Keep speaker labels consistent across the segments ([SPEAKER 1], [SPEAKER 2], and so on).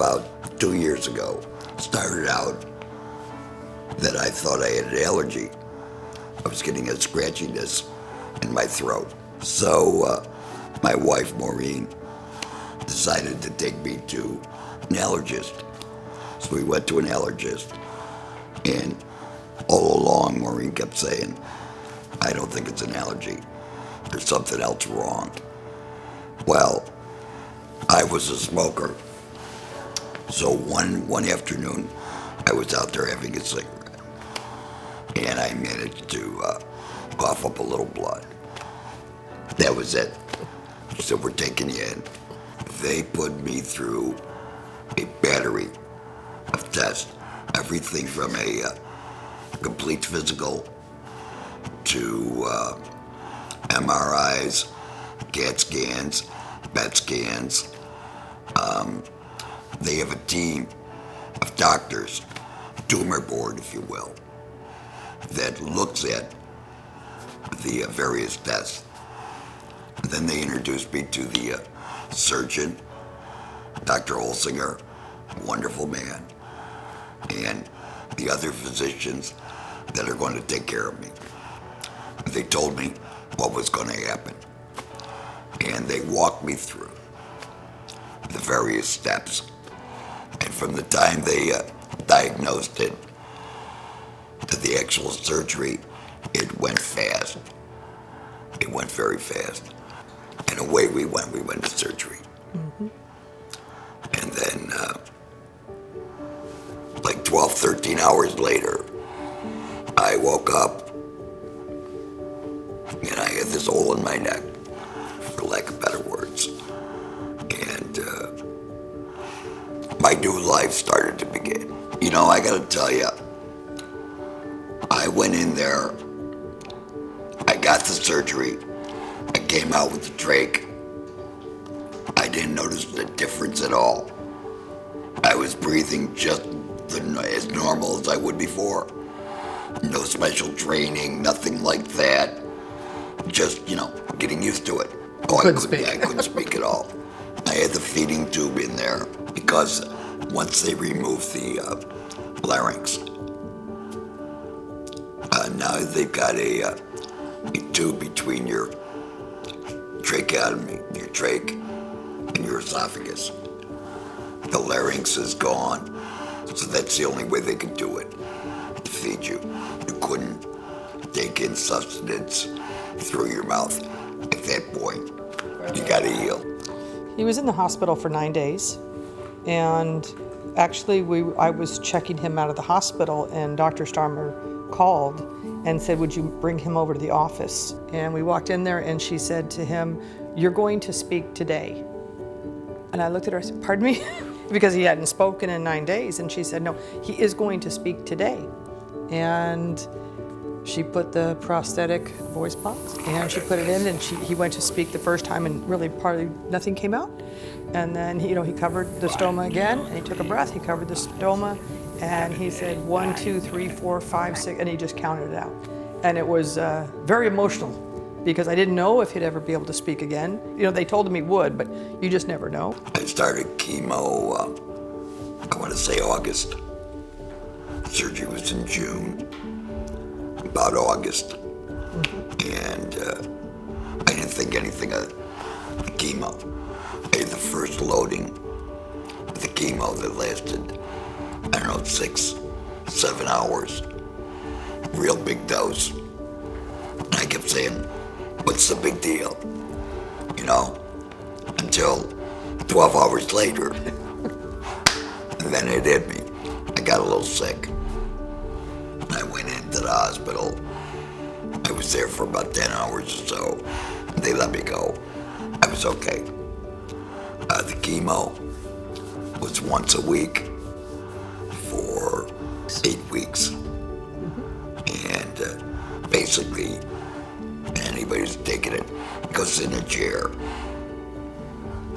[SPEAKER 1] about 2 years ago. Started out that I thought I had an allergy. I was getting a scratchiness in my throat. So my wife, Maureen, decided to take me to an allergist. So we went to an allergist, and all along Maureen kept saying, I don't think it's an allergy. There's something else wrong. Well, I was a smoker. So one afternoon, I was out there having a cigarette, and I managed to cough up a little blood. That was it. So we're taking you in. They put me through a battery of tests, everything from a complete physical to MRIs, CAT scans, PET scans. They have a team of doctors, tumor board, if you will, that looks at the various tests. Then they introduced me to the surgeon, Dr. Holsinger, wonderful man, and the other physicians that are going to take care of me. They told me what was going to happen, and they walked me through the various steps. And from the time they diagnosed it to the actual surgery, it went fast. It went very fast. And away we went. We went to surgery. Mm-hmm. And then, like 12, 13 hours later, I woke up and I had this hole in my neck, for lack of better words. And my new life started to begin. You know, I gotta tell you, I went in there, I got the surgery, I came out with the trach. I didn't notice the difference at all. I was breathing just as normal as I would before. No special training, nothing like that. Just, getting used to it. Oh, I couldn't speak at all. I had the feeding tube in there because once they removed the larynx, now they've got a tube between your tracheotomy, your trach, and your esophagus. The larynx is gone, so that's the only way they could do it, to feed you. You couldn't take in sustenance through your mouth. At that point, you gotta heal.
[SPEAKER 2] He was in the hospital for 9 days, and actually I was checking him out of the hospital, and Dr. Starmer called and said, would you bring him over to the office? And we walked in there, and she said to him, you're going to speak today. And I looked at her, I said, pardon me? Because he hadn't spoken in 9 days, and she said, no, he is going to speak today. And she put the prosthetic voice box, and she put it in, and he went to speak the first time, and really partly nothing came out. And then he covered the stoma again, and he took a breath, he covered the stoma, and he said 1, 2, 3, 4, 5, 6, and he just counted it out. And it was very emotional, because I didn't know if he'd ever be able to speak again. They told him he would, but you just never know.
[SPEAKER 1] I started chemo, I want to say August. Surgery was in June, about August. Mm-hmm. And I didn't think anything of the chemo. I had the first loading of the chemo that lasted, 6, 7 hours. Real big dose. And I kept saying, what's the big deal? Until 12 hours later. And then it hit me. I got a little sick. And I went into the hospital. I was there for about 10 hours or so. They let me go. I was okay. The chemo was once a week for 8 weeks. And basically, anybody who's taking it goes in a chair.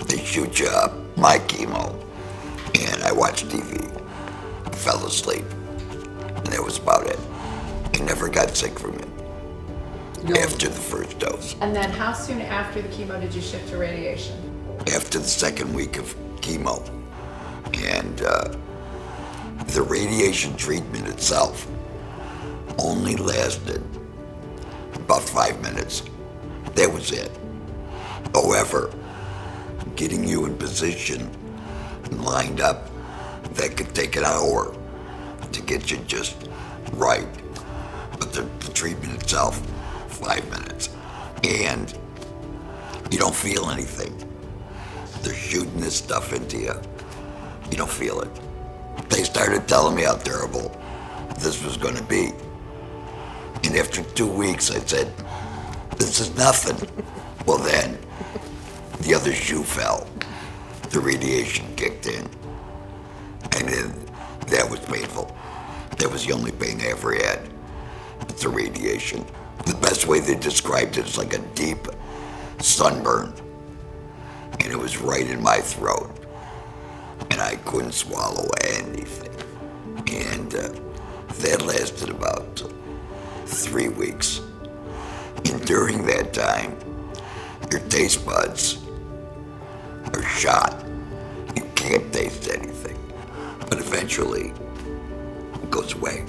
[SPEAKER 1] They shoot you up, my chemo, and I watched TV, fell asleep, and that was about it. I never got sick from it after the first dose.
[SPEAKER 3] And then how soon after the chemo did you shift to radiation?
[SPEAKER 1] After the second week of chemo, And the radiation treatment itself only lasted about 5 minutes. That was it. However, getting you in position and lined up, that could take an hour to get you just right. But the treatment itself, 5 minutes. And you don't feel anything. They're shooting this stuff into you. You don't feel it. They started telling me how terrible this was going to be. And after 2 weeks, I said, this is nothing. Well, then, the other shoe fell. The radiation kicked in. And then that was painful. That was the only pain I ever had. It's the radiation. The best way they described it is like a deep sunburn. And it was right in my throat. And I couldn't swallow anything. And that lasted about 3 weeks. And during that time, your taste buds are shot. You can't taste anything. But eventually, it goes away.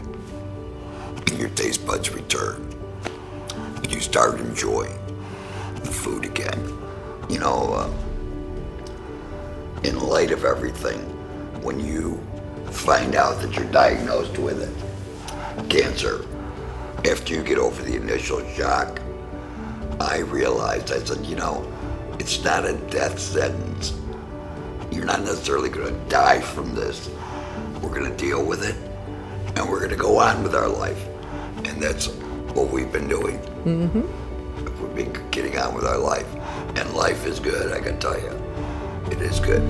[SPEAKER 1] And your taste buds return. And you start enjoying the food again. You know, in light of everything, when you find out that you're diagnosed with it, cancer, after you get over the initial shock, I realized, I said, you know, it's not a death sentence. You're not necessarily going to die from this. We're going to deal with it, and we're going to go on with our life. And that's what we've been doing. Mm-hmm. We've been getting on with our life. And life is good, I can tell you. It is good.